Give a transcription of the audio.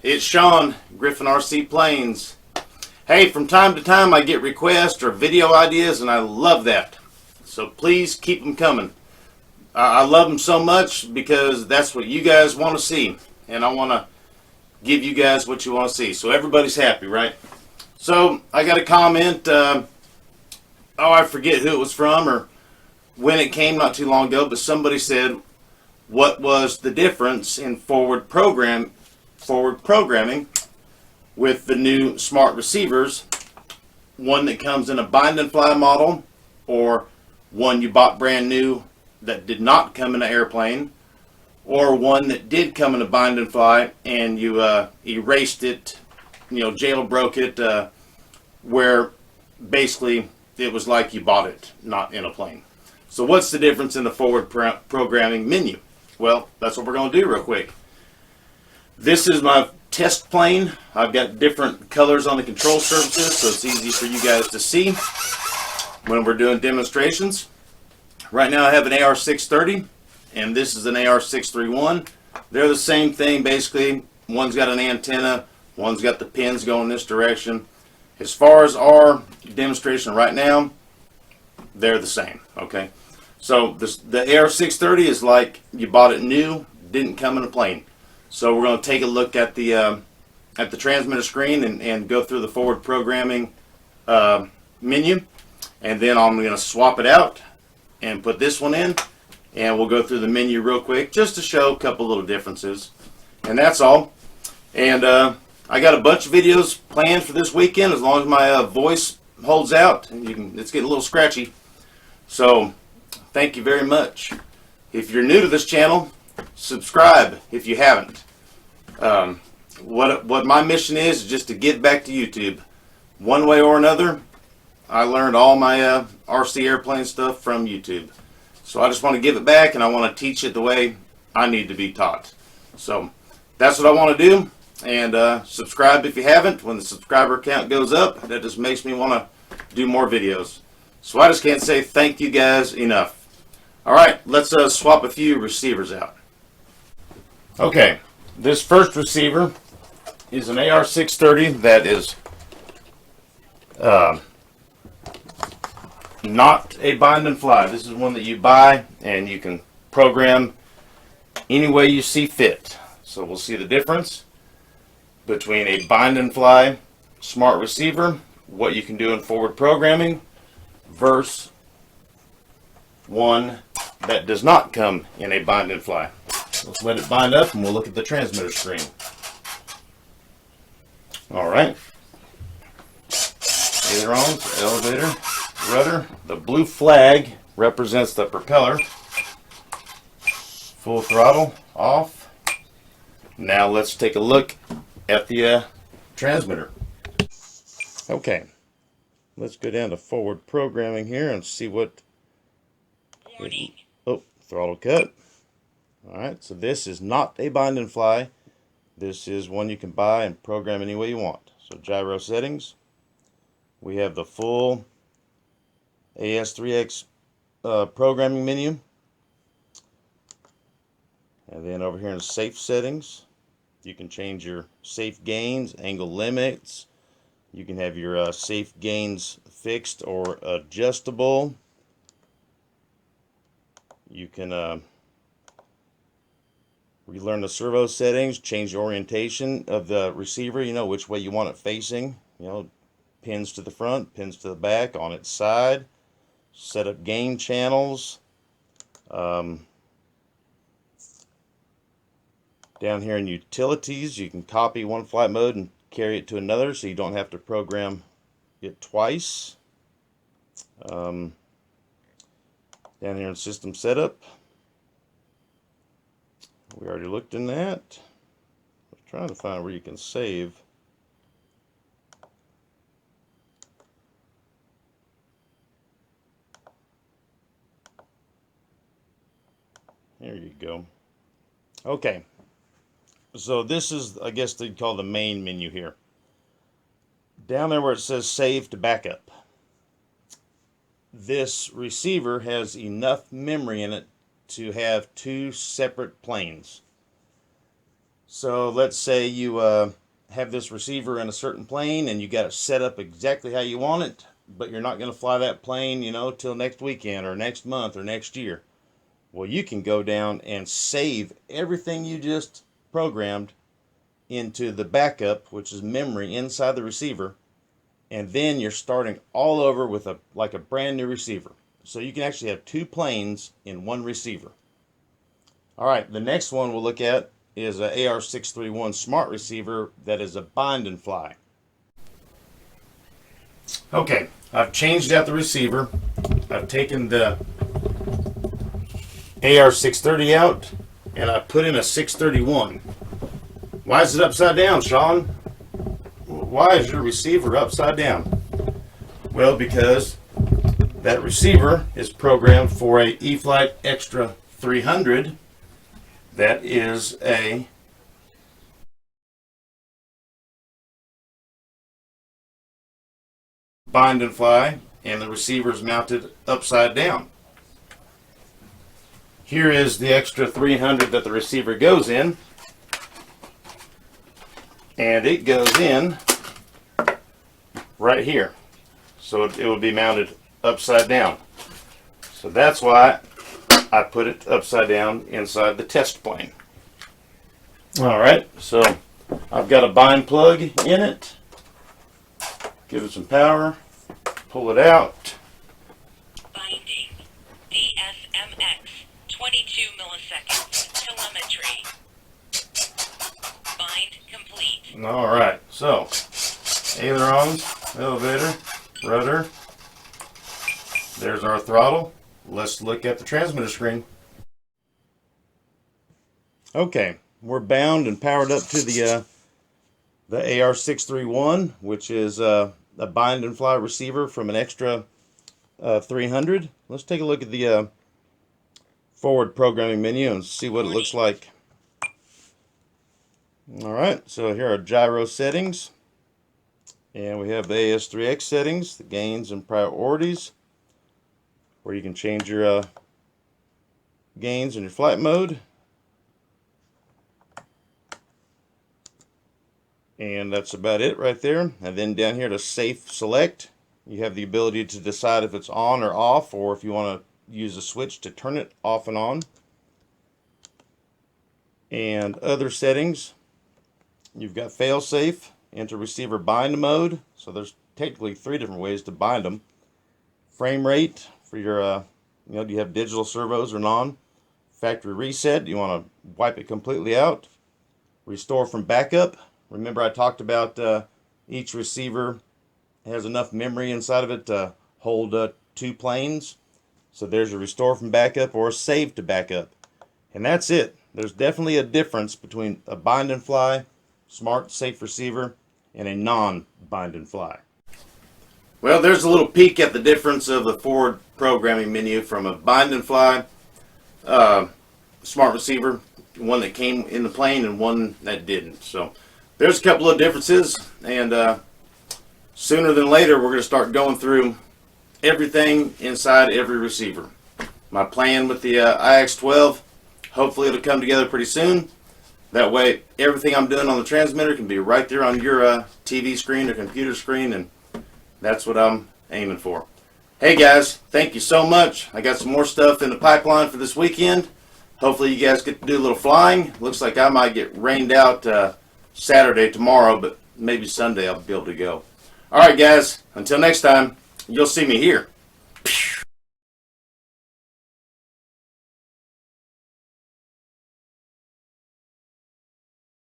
It's Sean, Griffin RC Planes. Hey, from time to time I get requests or video ideas, and I love that. So please keep them coming. I love them so much because that's what you guys want to see, and I want to give you guys what you want to see. So everybody's happy, right? So I got a comment. I forget who it was from or when it came, not too long ago, but somebody said, what was the difference in forward programming with the new smart receivers, one that comes in a bind and fly model, or one you bought brand new that did not come in an airplane, or one that did come in a bind and fly and you erased it, jailbroke it, where basically it was like you bought it, not in a plane. So what's the difference in the forward programming menu? Well, that's what we're going to do real quick. This is my test plane. I've got different colors on the control surfaces, so it's easy for you guys to see when we're doing demonstrations. Right now I have an AR630, and this is an AR631. They're the same thing, basically. One's got an antenna, one's got the pins going this direction. As far as our demonstration right now, they're the same, okay? So the AR630 is like you bought it new, didn't come in a plane. So we're going to take a look at the transmitter screen and go through the forward programming menu, and then I'm going to swap it out and put this one in, and we'll go through the menu real quick just to show a couple little differences, and that's all. And I got a bunch of videos planned for this weekend as long as my voice holds out, and it's getting a little scratchy. So thank you very much. If you're new to this channel, subscribe if you haven't. What my mission is just to give back to YouTube. One way or another, I learned all my RC airplane stuff from YouTube. So I just want to give it back, and I want to teach it the way I need to be taught. So that's what I want to do. And subscribe if you haven't. When the subscriber count goes up, that just makes me want to do more videos. So I just can't say thank you guys enough. Alright, let's swap a few receivers out. Okay, this first receiver is an AR630 that is not a bind and fly. This is one that you buy and you can program any way you see fit. So we'll see the difference between a bind and fly smart receiver, what you can do in forward programming, versus one that does not come in a bind and fly. Let's let it bind up and we'll look at the transmitter screen. Alright. Ailerons, elevator, rudder. The blue flag represents the propeller. Full throttle, off. Now let's take a look at the transmitter. Okay. Let's go down to forward programming here and see what... Oh, throttle cut. Alright, so this is not a bind and fly. This is one you can buy and program any way you want. So gyro settings. We have the full AS3X programming menu. And then over here in safe settings, you can change your safe gains, angle limits. You can have your safe gains fixed or adjustable. You can relearn the servo settings, change the orientation of the receiver, which way you want it facing. Pins to the front, pins to the back, on its side. Set up gain channels. Down here in utilities, you can copy one flight mode and carry it to another so you don't have to program it twice. Down here in system setup, we already looked in that. I was trying to find where you can save. There you go. Okay. So this is, I guess they'd call the main menu here. Down there where it says save to backup. This receiver has enough memory in it to have two separate planes. So let's say you have this receiver in a certain plane and you got it set up exactly how you want it, but you're not going to fly that plane, till next weekend or next month or next year. Well, you can go down and save everything you just programmed into the backup, which is memory inside the receiver, and then you're starting all over with like a brand new receiver. So you can actually have two planes in one receiver. All right, the next one we'll look at is a AR631 smart receiver that is a bind and fly. Okay, I've changed out the receiver. I've taken the AR630 out and I put in a 631. Why is it upside down, Sean? Why is your receiver upside down? Well, because that receiver is programmed for a E-Flite Extra 300. That is a bind and fly, and the receiver is mounted upside down. Here is the Extra 300 that the receiver goes in, and it goes in right here. So it will be mounted upside down. So that's why I put it upside down inside the test plane. Alright, so I've got a bind plug in it. Give it some power. Pull it out. Binding. DSMX. 22 milliseconds. Telemetry. Bind complete. Alright, so ailerons, elevator, rudder. There's our throttle. Let's look at the transmitter screen. Okay, we're bound and powered up to the AR631, which is a bind and fly receiver from an Extra 300. Let's take a look at the forward programming menu and see what it looks like. Alright, so here are gyro settings. And we have the AS3X settings, the gains and priorities, where you can change your gains in your flight mode. And that's about it right there. And then down here to safe select, you have the ability to decide if it's on or off, or if you want to use a switch to turn it off and on. And other settings, you've got fail safe, into receiver bind mode. So there's technically 3 different ways to bind them. Frame rate for your, do you have digital servos or non? Factory reset, you want to wipe it completely out. Restore from backup. Remember I talked about each receiver has enough memory inside of it to hold 2 planes. So there's your restore from backup or save to backup. And that's it. There's definitely a difference between a bind and fly, smart, safe receiver, and a non-bind and fly. Well, there's a little peek at the difference of the forward programming menu from a bind and fly smart receiver, one that came in the plane and one that didn't. So there's a couple of differences, and sooner than later we're going to start going through everything inside every receiver. My plan with the IX12, hopefully it'll come together pretty soon. That way everything I'm doing on the transmitter can be right there on your TV screen or computer screen, and that's what I'm aiming for. Hey guys, thank you so much. I got some more stuff in the pipeline for this weekend. Hopefully you guys get to do a little flying. Looks like I might get rained out Saturday tomorrow, but maybe Sunday I'll be able to go. Alright guys, until next time, you'll see me here.